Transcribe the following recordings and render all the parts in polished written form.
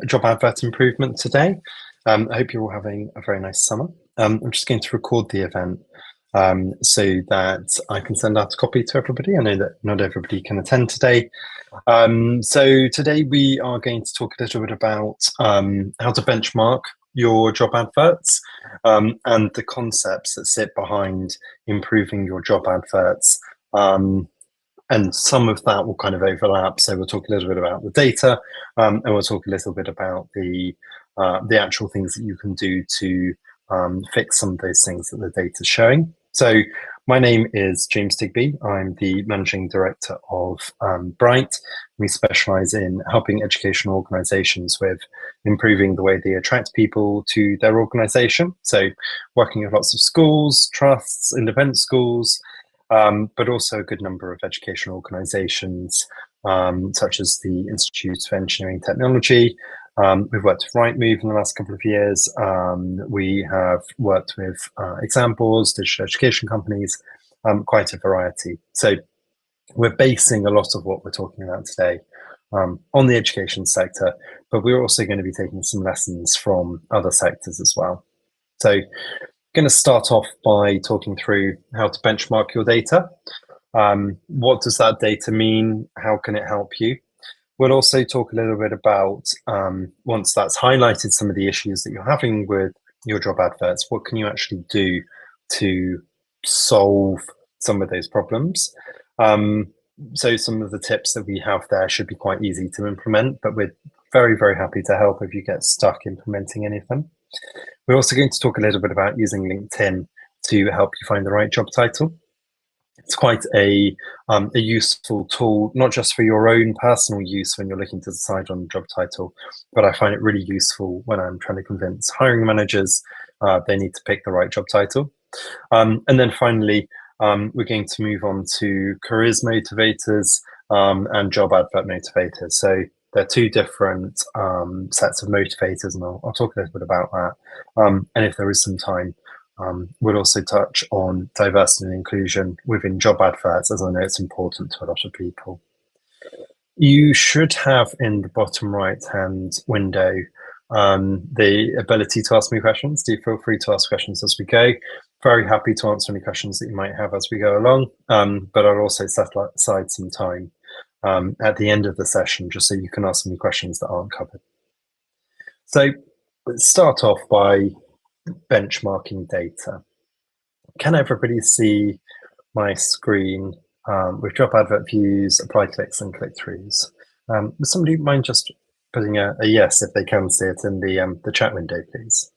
job advert improvement today. I hope you're all having a very nice summer. I'm just going to record the event so that I can send out a copy to everybody. I know that not everybody can attend today. So today we are going to talk a little bit about how to benchmark your job adverts and the concepts that sit behind improving your job adverts. And some of that will kind of overlap. So we'll talk a little bit about the data, and we'll talk a little bit about the actual things that you can do to fix some of those things that the data is showing. So my name is James Digby. I'm the Managing Director of Bright. We specialize in helping educational organizations with improving the way they attract people to their organization. So working with lots of schools, trusts, independent schools, but also a good number of educational organizations, such as the Institute of Engineering Technology. We've worked with Rightmove in the last couple of years. We have worked with exam boards, digital education companies, quite a variety. So we're basing a lot of what we're talking about today on the education sector, but we're also going to be taking some lessons from other sectors as well. So going to start off by talking through how to benchmark your data. What does that data mean? How can it help you? We'll also talk a little bit about, once that's highlighted some of the issues that you're having with your job adverts, what can you actually do to solve some of those problems? So some of the tips that we have there should be quite easy to implement, but we're very, very happy to help if you get stuck implementing any of them. We're also going to talk a little bit about using LinkedIn to help you find the right job title. It's quite a useful tool, not just for your own personal use when you're looking to decide on a job title, but I find it really useful when I'm trying to convince hiring managers they need to pick the right job title. And then finally, we're going to move on to careers motivators and job advert motivators. So they're two different sets of motivators, and I'll talk a little bit about that. And if there is some time, we'll also touch on diversity and inclusion within job adverts, as I know it's important to a lot of people. You should have in the bottom right-hand window the ability to ask me questions. Do feel free to ask questions as we go. Very happy to answer any questions that you might have as we go along, but I'll also set aside some time at the end of the session, just so you can ask any questions that aren't covered. So let's start off by benchmarking data. Can everybody see my screen with job advert views, apply clicks and click-throughs? Would somebody mind just putting a yes if they can see it in the chat window, please?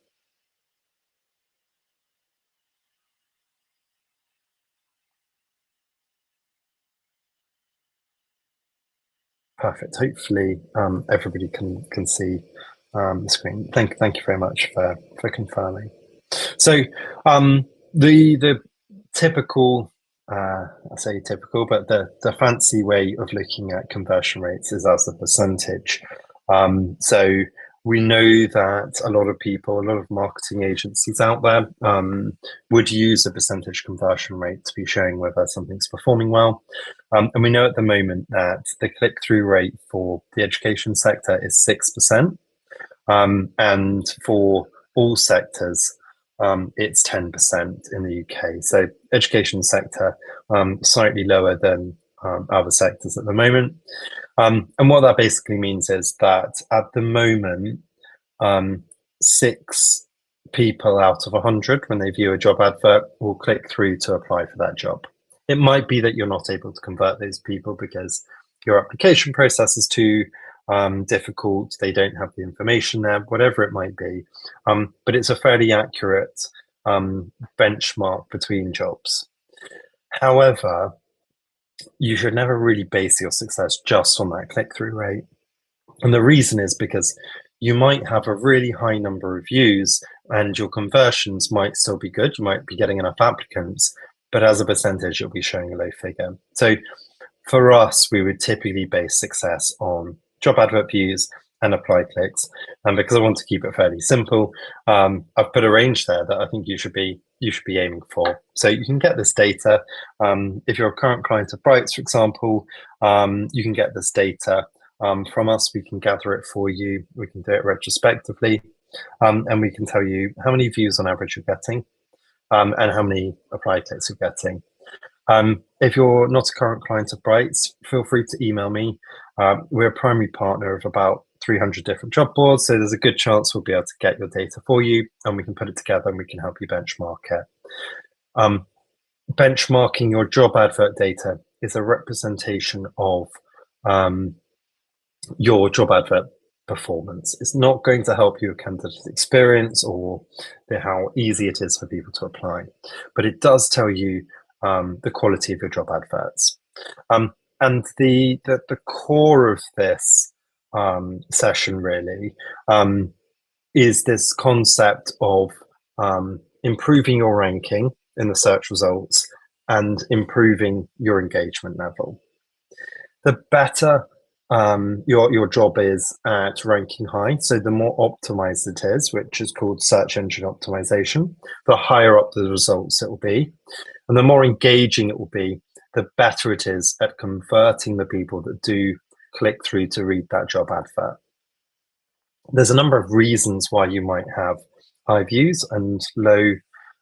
Perfect. Hopefully everybody can see the screen. Thank you very much for confirming. So the typical, I say typical, but the fancy way of looking at conversion rates is as a percentage. So we know that a lot of people, a lot of marketing agencies out there would use a percentage conversion rate to be showing whether something's performing well. And we know at the moment that the click-through rate for the education sector is 6%. And for all sectors, it's 10% in the UK. So education sector, slightly lower than other sectors at the moment. And what that basically means is that at the moment, 6 people out of 100, when they view a job advert, will click through to apply for that job. It might be that you're not able to convert those people because your application process is too difficult, they don't have the information there, whatever it might be. But it's a fairly accurate benchmark between jobs. However, you should never really base your success just on that click-through rate. And the reason is because you might have a really high number of views and your conversions might still be good. You might be getting enough applicants, but as a percentage, you'll be showing a low figure. So for us, we would typically base success on job advert views and apply clicks. And because I want to keep it fairly simple, I've put a range there that I think you should be aiming for. So you can get this data. If you're a current client of Bright's, for example, you can get this data from us. We can gather it for you. We can do it retrospectively, and we can tell you how many views on average you're getting, and how many applied clicks you're getting. If you're not a current client of Bright's, feel free to email me. We're a primary partner of about 300 different job boards, so there's a good chance we'll be able to get your data for you, and we can put it together and we can help you benchmark it. Benchmarking your job advert data is a representation of your job advert performance. It's not going to help you with candidate experience or how easy it is for people to apply, but it does tell you the quality of your job adverts. And the core of this session really is this concept of improving your ranking in the search results and improving your engagement level. The better your job is at ranking high, so the more optimized it is, which is called search engine optimization, the higher up the results it will be. And the more engaging it will be, the better it is at converting the people that do click through to read that job advert. There's a number of reasons why you might have high views and low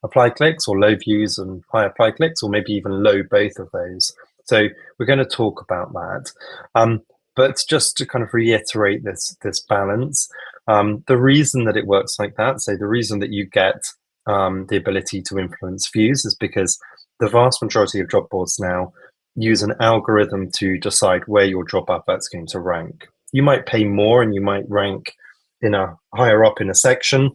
applied clicks, or low views and high applied clicks, or maybe even low both of those. So we're going to talk about that. But just to kind of reiterate this balance, the reason that it works like that, so the reason that you get the ability to influence views, is because the vast majority of job boards now use an algorithm to decide where your job advert's going to rank. You might pay more and you might rank in a higher up in a section,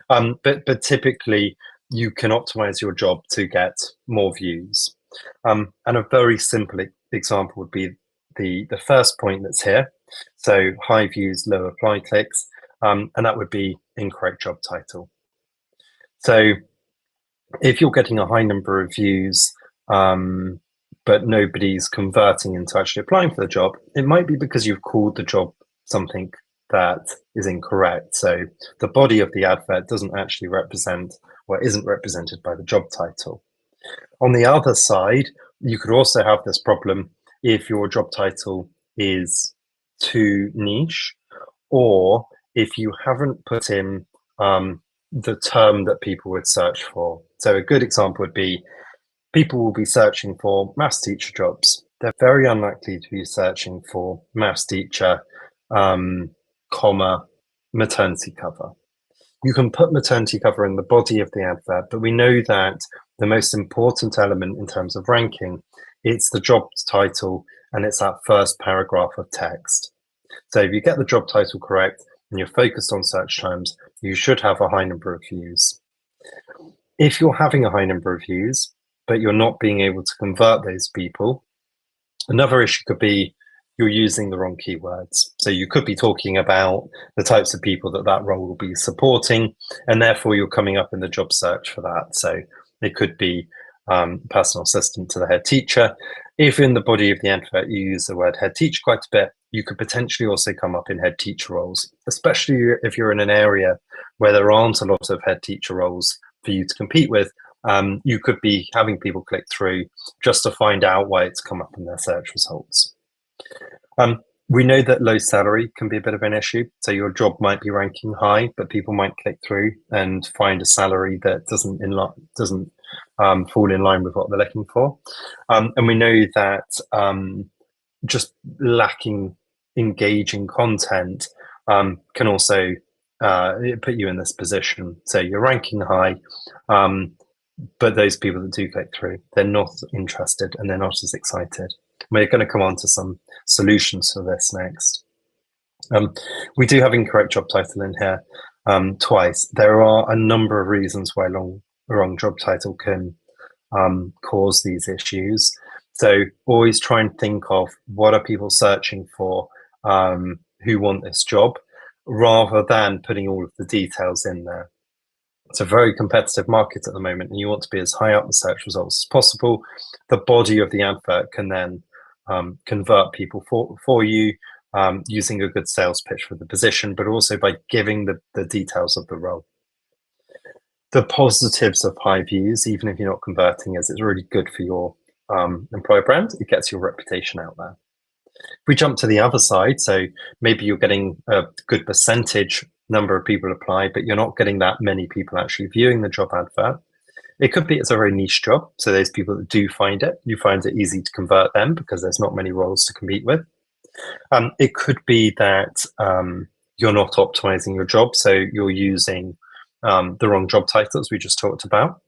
but typically you can optimize your job to get more views. And a very simple example would be the first point that's here. So high views, low applied clicks, and that would be incorrect job title. So if you're getting a high number of views, but nobody's converting into actually applying for the job, it might be because you've called the job something that is incorrect. So the body of the advert doesn't actually represent, or isn't represented by the job title. On the other side, you could also have this problem if your job title is too niche, or if you haven't put in the term that people would search for. So a good example would be, people will be searching for maths teacher jobs. They're very unlikely to be searching for maths teacher, comma, maternity cover. You can put maternity cover in the body of the advert, but we know that the most important element in terms of ranking, it's the job title, and it's that first paragraph of text. So if you get the job title correct and you're focused on search terms, you should have a high number of views. If you're having a high number of views, but you're not being able to convert those people, another issue could be you're using the wrong keywords. So you could be talking about the types of people that role will be supporting, and therefore you're coming up in the job search for that. So it could be personal assistant to the head teacher. If in the body of the advert you use the word head teacher quite a bit, you could potentially also come up in head teacher roles, especially if you're in an area where there aren't a lot of head teacher roles for you to compete with. You could be having people click through just to find out why it's come up in their search results. We know that low salary can be a bit of an issue. So your job might be ranking high, but people might click through and find a salary that doesn't fall in line with what they're looking for. And we know that just lacking engaging content can also put you in this position. So you're ranking high, but those people that do click through, they're not interested and they're not as excited. We're going to come on to some solutions for this next. We do have incorrect job title in here twice. There are a number of reasons why wrong job title can cause these issues. So always try and think of what are people searching for who want this job, rather than putting all of the details in there. It's a very competitive market at the moment, and you want to be as high up the search results as possible. The body of the advert can then convert people for you using a good sales pitch for the position, but also by giving the details of the role. The positives of high views, even if you're not converting, is it's really good for your employer brand. It gets your reputation out there. If we jump to the other side, so maybe you're getting a good percentage number of people apply, but you're not getting that many people actually viewing the job advert. It could be it's a very niche job. So those people that do find it, you find it easy to convert them because there's not many roles to compete with. It could be that you're not optimizing your job. So you're using the wrong job titles we just talked about,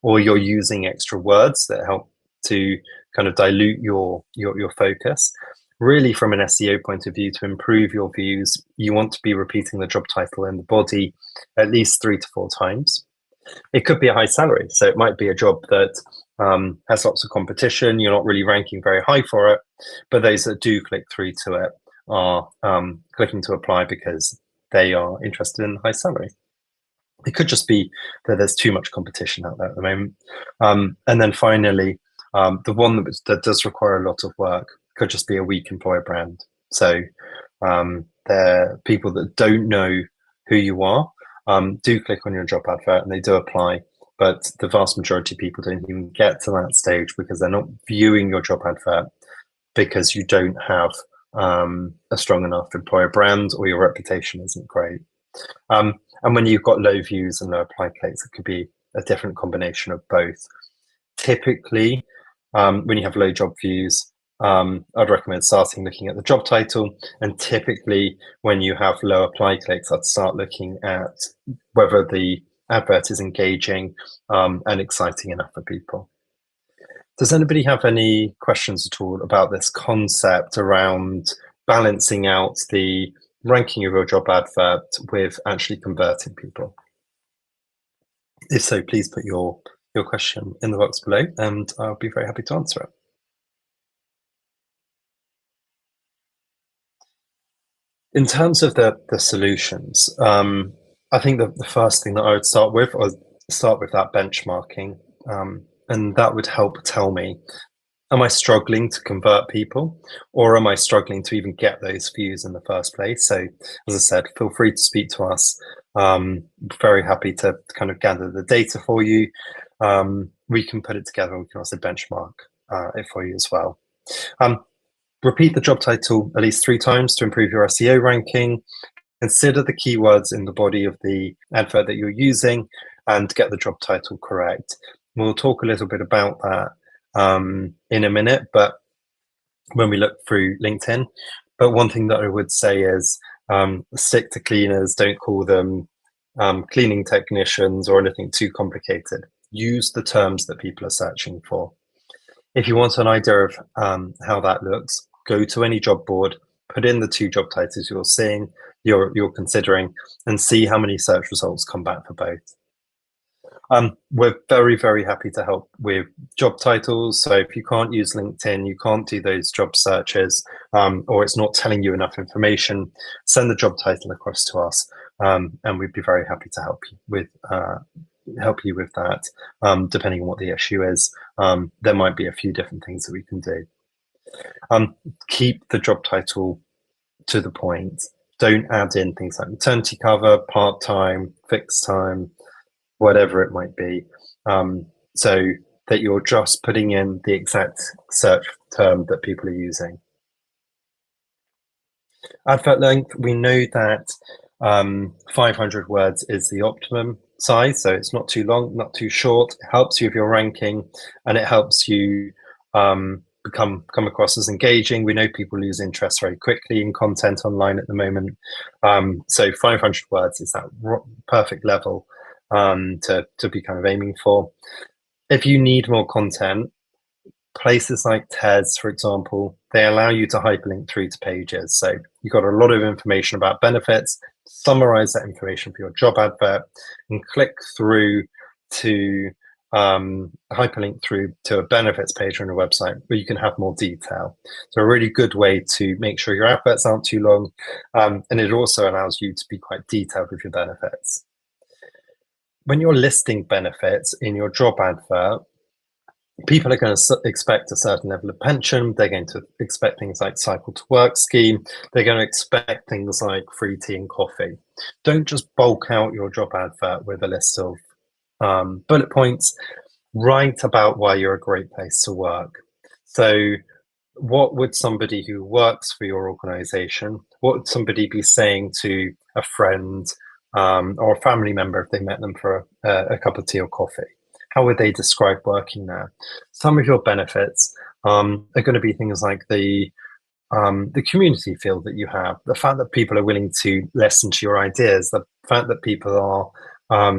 or you're using extra words that help to kind of dilute your focus. Really, from an SEO point of view, to improve your views, you want to be repeating the job title in the body at least 3 to 4 times. It could be a high salary. So it might be a job that has lots of competition. You're not really ranking very high for it, but those that do click through to it are clicking to apply because they are interested in high salary. It could just be that there's too much competition out there at the moment. And then finally, the one that does require a lot of work could just be a weak employer brand. So there are people that don't know who you are, do click on your job advert and they do apply, but the vast majority of people don't even get to that stage because they're not viewing your job advert because you don't have a strong enough employer brand or your reputation isn't great. And when you've got low views and low apply clicks, it could be a different combination of both. Typically, when you have low job views, I'd recommend starting looking at the job title. And typically, when you have low apply clicks, I'd start looking at whether the advert is engaging and exciting enough for people. Does anybody have any questions at all about this concept around balancing out the ranking of your job advert with actually converting people? If so, please put your question in the box below and I'll be very happy to answer it. In terms of the solutions, I think the first thing that I would start with that benchmarking, and that would help tell me, am I struggling to convert people, or am I struggling to even get those views in the first place? So, as I said, feel free to speak to us. Very happy to kind of gather the data for you. We can put it together and we can also benchmark it for you as well. Repeat the job title at least 3 times to improve your SEO ranking. Consider the keywords in the body of the advert that you're using and get the job title correct. We'll talk a little bit about that in a minute, but when we look through LinkedIn. But one thing that I would say is stick to cleaners, don't call them cleaning technicians or anything too complicated. Use the terms that people are searching for. If you want an idea of how that looks, go to any job board, put in the 2 job titles you're seeing, you're considering, and see how many search results come back for both. We're very, very happy to help with job titles. So if you can't use LinkedIn, you can't do those job searches, or it's not telling you enough information, send the job title across to us, and we'd be very happy to help you with that. Depending on what the issue is, there might be a few different things that we can do. Keep the job title to the point. Don't add in things like maternity cover, part-time, fixed time, whatever it might be, so that you're just putting in the exact search term that people are using. Advert length, we know that 500 words is the optimum size, so it's not too long, not too short. It helps you with your ranking, and it helps you come across as engaging. We know people lose interest very quickly in content online at the moment, so 500 words is that perfect level to be kind of aiming for. If you need more content, places like TES, for example, they allow you to hyperlink through to pages. So you've got a lot of information about benefits, summarize that information for your job advert, and click through to hyperlink through to a benefits page on a website where you can have more detail. So a really good way to make sure your adverts aren't too long, and it also allows you to be quite detailed with your benefits. When you're listing benefits in your job advert, people are going to expect a certain level of pension. They're going to expect things like cycle to work scheme. They're going to expect things like free tea and coffee. Don't just bulk out your job advert with a list of bullet points. Write about why you're a great place to work. So what would somebody who works for your organization, what would somebody be saying to a friend or a family member if they met them for a cup of tea or coffee? How would they describe working there? Some of your benefits are going to be things like the community feel that you have, the fact that people are willing to listen to your ideas, the fact that people are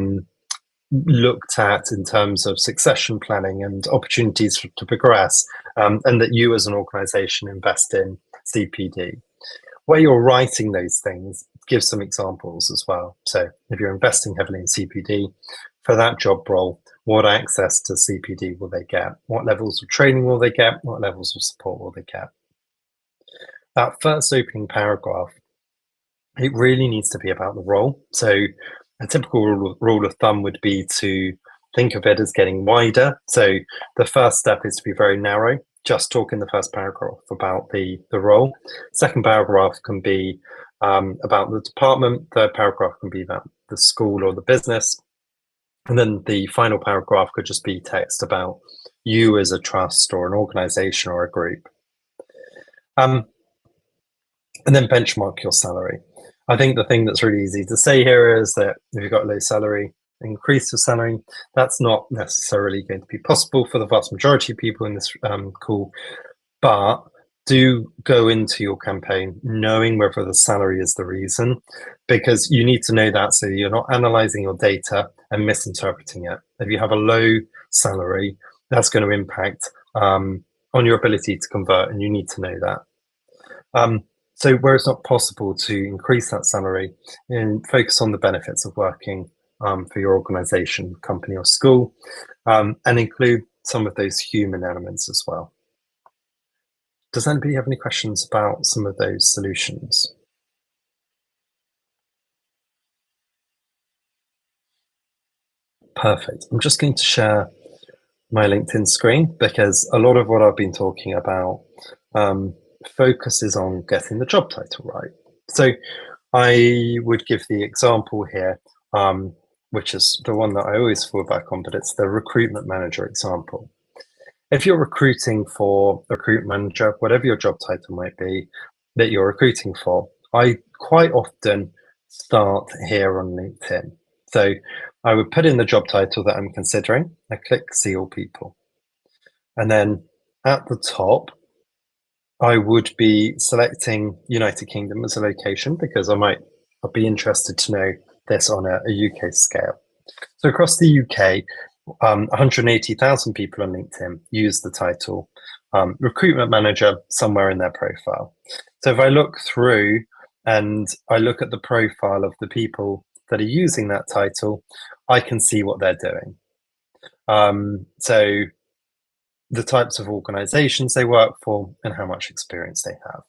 looked at in terms of succession planning and opportunities to progress, and that you as an organization invest in CPD. Where you're writing those things, give some examples as well. So if you're investing heavily in CPD for that job role, what access to CPD will they get? What levels of training will they get? What levels of support will they get? That first opening paragraph, it really needs to be about the role. So a typical rule of thumb would be to think of it as getting wider. So the first step is to be very narrow, just talk in the first paragraph about the role. Second paragraph can be about the department. Third paragraph can be about the school or the business. And then the final paragraph could just be text about you as a trust or an organization or a group. And then benchmark your salary. I think the thing that's really easy to say here is that if you've got a low salary, increase your salary. That's not necessarily going to be possible for the vast majority of people in this call, but do go into your campaign knowing whether the salary is the reason, because you need to know that so you're not analyzing your data and misinterpreting it. If you have a low salary, that's going to impact on your ability to convert, and you need to know that. So where it's not possible to increase that salary, and focus on the benefits of working for your organization, company or school, and include some of those human elements as well. Does anybody have any questions about some of those solutions? Perfect. I'm just going to share my LinkedIn screen because a lot of what I've been talking about focuses on getting the job title right. So I would give the example here, which is the one that I always fall back on, but it's the recruitment manager example. If you're recruiting for a recruitment manager, whatever your job title might be that you're recruiting for, I quite often start here on LinkedIn. So I would put in the job title that I'm considering. I click see all people. And then at the top, I would be selecting United Kingdom as a location because I'd be interested to know this on a UK scale. So across the UK, 180,000 people on LinkedIn use the title recruitment manager somewhere in their profile. So if I look through and I look at the profile of the people that are using that title, I can see what they're doing. So the types of organizations they work for and how much experience they have.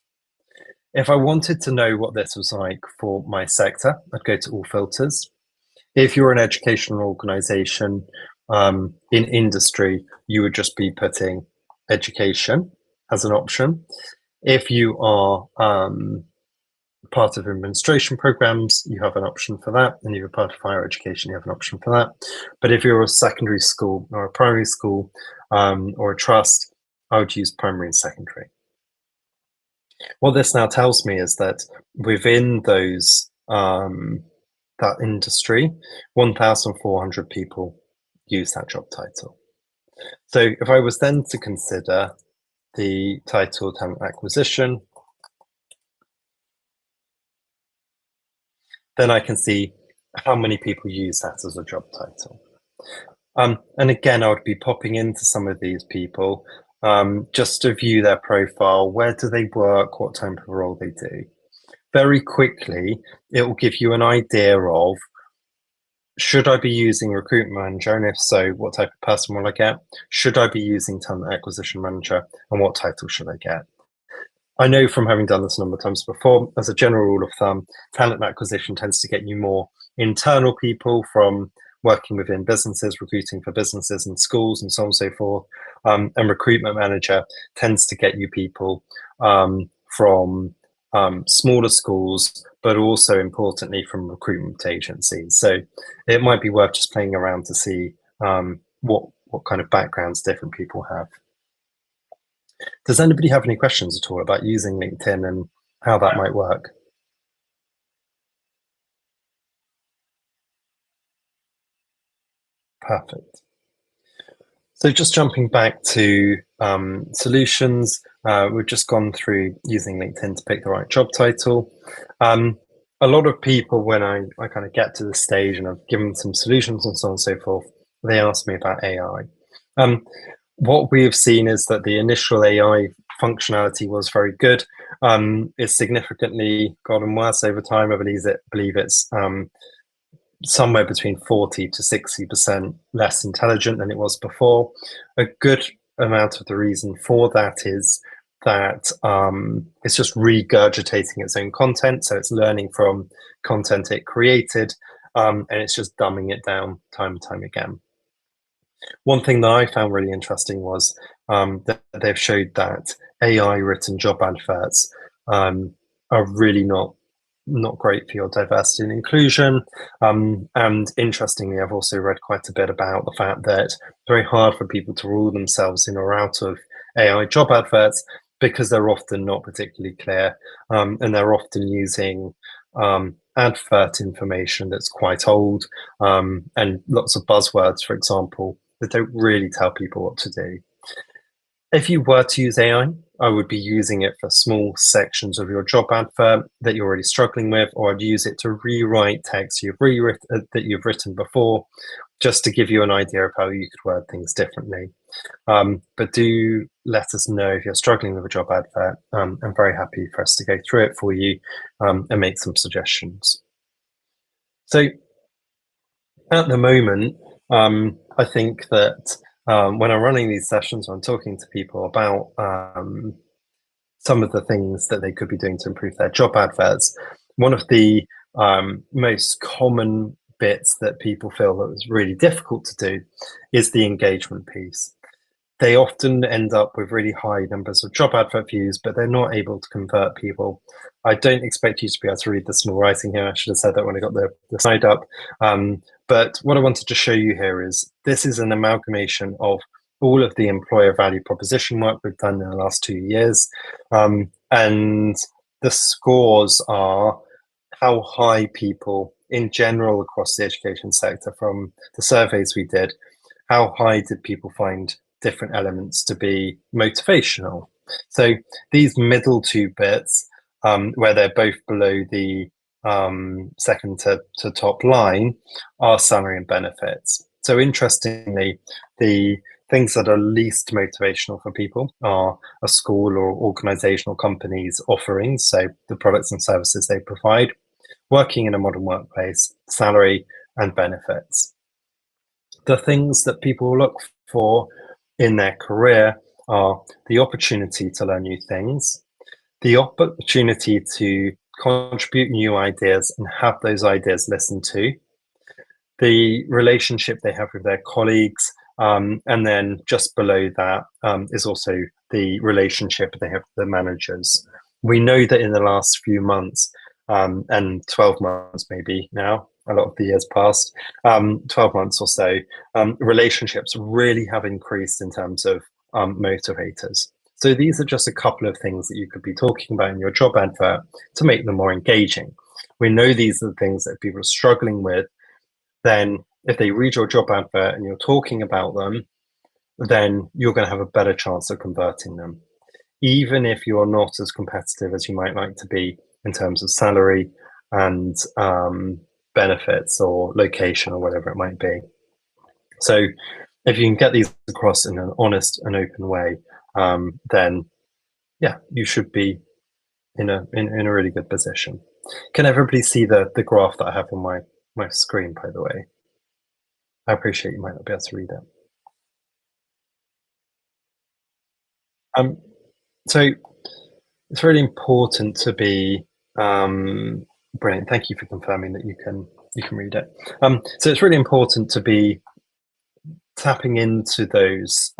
If I wanted to know what this was like for my sector, I'd go to all filters. If you're an educational organization in industry, you would just be putting education as an option. If you are part of administration programs, you have an option for that. And if you're part of higher education, you have an option for that. But if you're a secondary school or a primary school or a trust, I would use primary and secondary. What this now tells me is that within those that industry, 1,400 people use that job title. So if I was then to consider the title talent acquisition, then I can see how many people use that as a job title. And again, I would be popping into some of these people just to view their profile. Where do they work? What type of role they do? Very quickly, it will give you an idea of, should I be using recruitment manager? And if so, what type of person will I get? Should I be using talent acquisition manager? And what title should I get? I know from having done this a number of times before, as a general rule of thumb, talent acquisition tends to get you more internal people from working within businesses, recruiting for businesses and schools and so on and so forth. And recruitment manager tends to get you people from smaller schools, but also importantly from recruitment agencies. So it might be worth just playing around to see what kind of backgrounds different people have. Does anybody have any questions at all about using LinkedIn and how that might work? Perfect. So just jumping back to solutions, we've just gone through using LinkedIn to pick the right job title. A lot of people, when I kind of get to the stage and I've given them some solutions and so on and so forth, they ask me about AI. What we have seen is that the initial AI functionality was very good. It's significantly gotten worse over time. I believe it's somewhere between 40 to 60% less intelligent than it was before. A good amount of the reason for that is that it's just regurgitating its own content. So it's learning from content it created, and it's just dumbing it down time and time again. One thing that I found really interesting was that they've showed that AI written job adverts are really not great for your diversity and inclusion. And interestingly, I've also read quite a bit about the fact that it's very hard for people to rule themselves in or out of AI job adverts because they're often not particularly clear, and they're often using advert information that's quite old, and lots of buzzwords, for example, that don't really tell people what to do. If you were to use I would be using it for small sections of your job advert that you're already struggling with, or I'd use it to rewrite text that you've written before, just to give you an idea of how you could word things differently. But do let us know if you're struggling with a job advert. I'm very happy for us to go through it for you and make some suggestions. So at the moment, I think that when I'm running these sessions, when I'm talking to people about some of the things that they could be doing to improve their job adverts, one of the most common bits that people feel that was really difficult to do is the engagement piece. They often end up with really high numbers of job advert views, but they're not able to convert people. I don't expect you to be able to read the small writing here. I should have said that when I got the slide up. But what I wanted to show you here is this is an amalgamation of all of the employer value proposition work we've done in the last 2 years. And the scores are how high people in general across the education sector, from the surveys we did, how high did people find different elements to be motivational. So these middle two bits, where they're both below the second to top line, are salary and benefits. So interestingly, the things that are least motivational for people are a school or organizational company's offerings, so the products and services they provide, working in a modern workplace, salary and benefits. The things that people look for in their career are the opportunity to learn new things, the opportunity to contribute new ideas and have those ideas listened to, the relationship they have with their colleagues, and then just below that is also the relationship they have with their managers. We know that in the last few months, and 12 months maybe now, a lot of the years past, 12 months or so, relationships really have increased in terms of motivators. So these are just a couple of things that you could be talking about in your job advert to make them more engaging. We know these are the things that people are struggling with. Then if they read your job advert and you're talking about them, then you're going to have a better chance of converting them. Even if you're not as competitive as you might like to be in terms of salary and benefits or location or whatever it might be. So if you can get these across in an honest and open way, then yeah, you should be in a really good position. Can everybody see the graph that I have on my screen, by the way? I appreciate you might not be able to read it. So it's really important to be brilliant. Thank you for confirming that you can read it. So it's really important to be tapping into those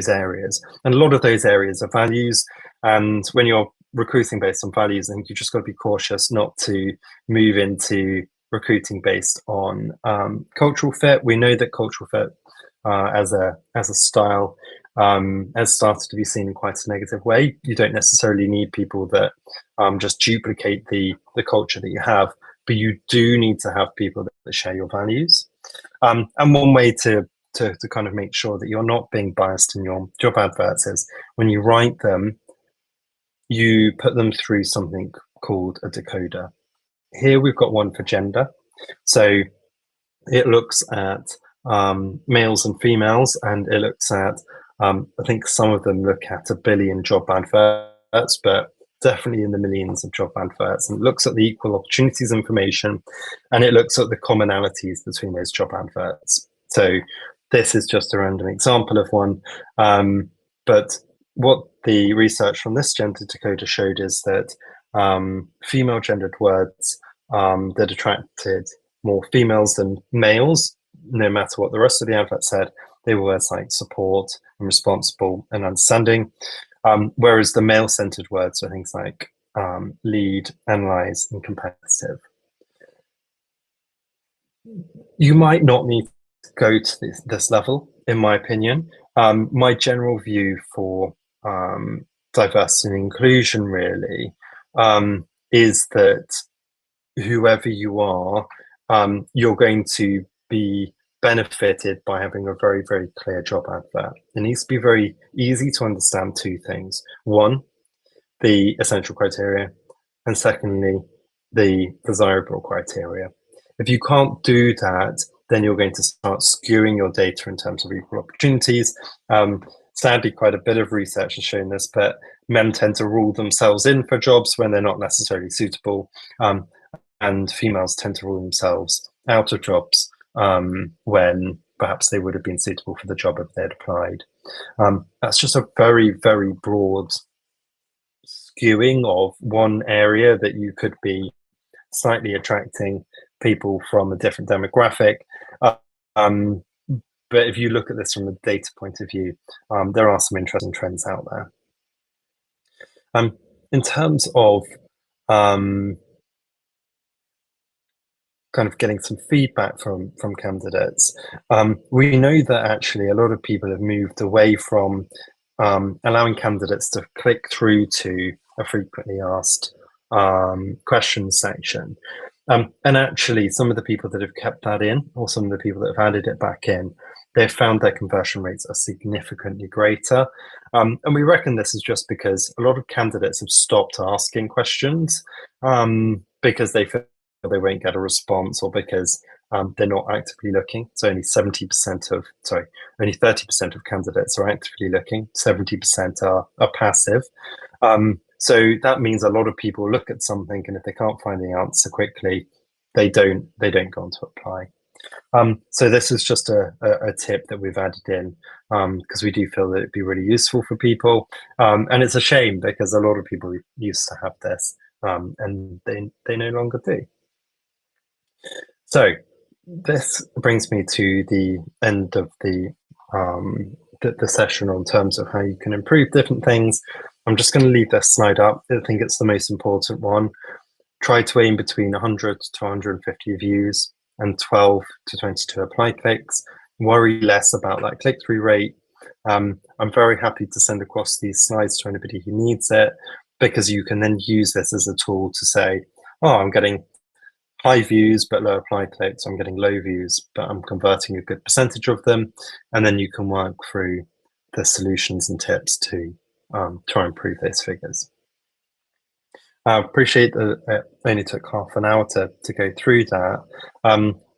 areas, and a lot of those areas are values. And when you're recruiting based on values, I think you just got to be cautious not to move into recruiting based on cultural fit. We know that cultural fit as a style has started to be seen in quite a negative way. You don't necessarily need people that just duplicate the culture that you have, but you do need to have people that share your values. And one way to kind of make sure that you're not being biased in your job adverts is when you write them, you put them through something called a decoder. Here we've got one for gender. So it looks at males and females, and it looks at, I think some of them look at 1 billion job adverts, but definitely in the millions of job adverts, and it looks at the equal opportunities information, and it looks at the commonalities between those job adverts. So this is just a random example of one, but what the research from this gender decoder showed is that female gendered words that attracted more females than males, no matter what the rest of the advert said, they were words like support and responsible and understanding. Whereas the male-centered words are things like lead, analyze, and competitive. You might not need to go to this level, in my opinion. My general view for diversity and inclusion really is that whoever you are, you're going to be benefited by having a very, very clear job advert. It needs to be very easy to understand two things. One, the essential criteria, and secondly, the desirable criteria. If you can't do that, then you're going to start skewing your data in terms of equal opportunities. Sadly, quite a bit of research has shown this, but men tend to rule themselves in for jobs when they're not necessarily suitable, and females tend to rule themselves out of jobs when perhaps they would have been suitable for the job if they had applied. That's just a very, very broad skewing of one area that you could be slightly attracting people from a different demographic. But if you look at this from a data point of view, there are some interesting trends out there. In terms of kind of getting some feedback from candidates, we know that actually a lot of people have moved away from allowing candidates to click through to a frequently asked questions section. And actually, some of the people that have kept that in, or some of the people that have added it back in, they've found their conversion rates are significantly greater. And we reckon this is just because a lot of candidates have stopped asking questions because they feel they won't get a response, or because they're not actively looking. So only 30% of candidates are actively looking, 70% are passive. So that means a lot of people look at something, and if they can't find the answer quickly, they don't go on to apply. So this is just a tip that we've added in because we do feel that it'd be really useful for people. And it's a shame because a lot of people used to have this and they no longer do. So this brings me to the end of the session on terms of how you can improve different things. I'm just going to leave this slide up. I think it's the most important one. Try to aim between 100 to 150 views and 12 to 22 apply clicks. Worry less about that click-through rate. I'm very happy to send across these slides to anybody who needs it, because you can then use this as a tool to say, oh, I'm getting high views but low apply clicks, I'm getting low views but I'm converting a good percentage of them, and then you can work through the solutions and tips to try and improve those figures. I appreciate that it only took half an hour to go through that,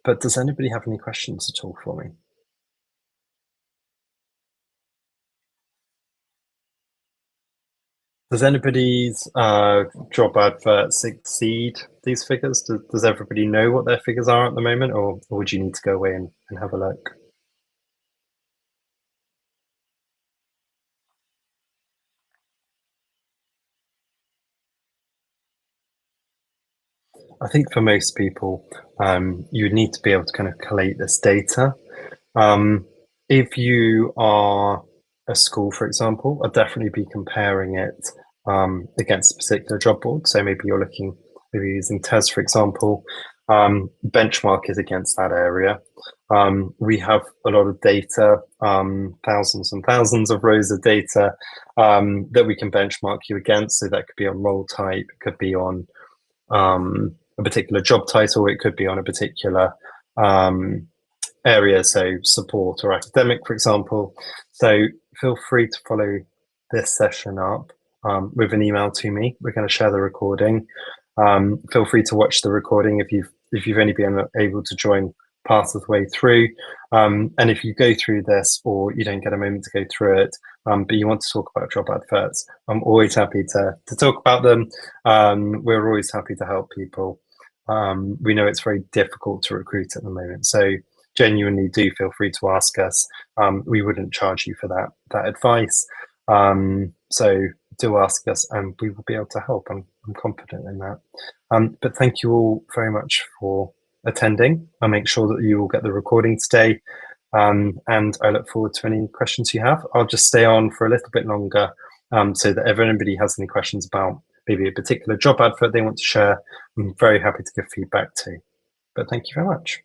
but does anybody have any questions at all for me? Does anybody's job adverts exceed these figures? Does everybody know what their figures are at the moment, or would you need to go away and have a look? I think for most people, you would need to be able to kind of collate this data. If you are a school, for example, I'd definitely be comparing it against a particular job board. So maybe you're using TES, for example, benchmark is against that area. We have a lot of data, thousands and thousands of rows of data that we can benchmark you against. So that could be on role type, it could be on a particular job title, it could be on a particular area, so support or academic, for example. So feel free to follow this session up with an email to me. We're going to share the recording. Feel free to watch the recording if you've only been able to join part of the way through. And if you go through this or you don't get a moment to go through it, but you want to talk about job adverts, I'm always happy to talk about them. We're always happy to help people. We know it's very difficult to recruit at the moment, so genuinely do feel free to ask us. We wouldn't charge you for that advice. So do ask us and we will be able to help. I'm confident in that. But thank you all very much for attending. I'll make sure that you will get the recording today. And I look forward to any questions you have. I'll just stay on for a little bit longer so that if anybody has any questions about maybe a particular job advert they want to share, I'm very happy to give feedback too. But thank you very much.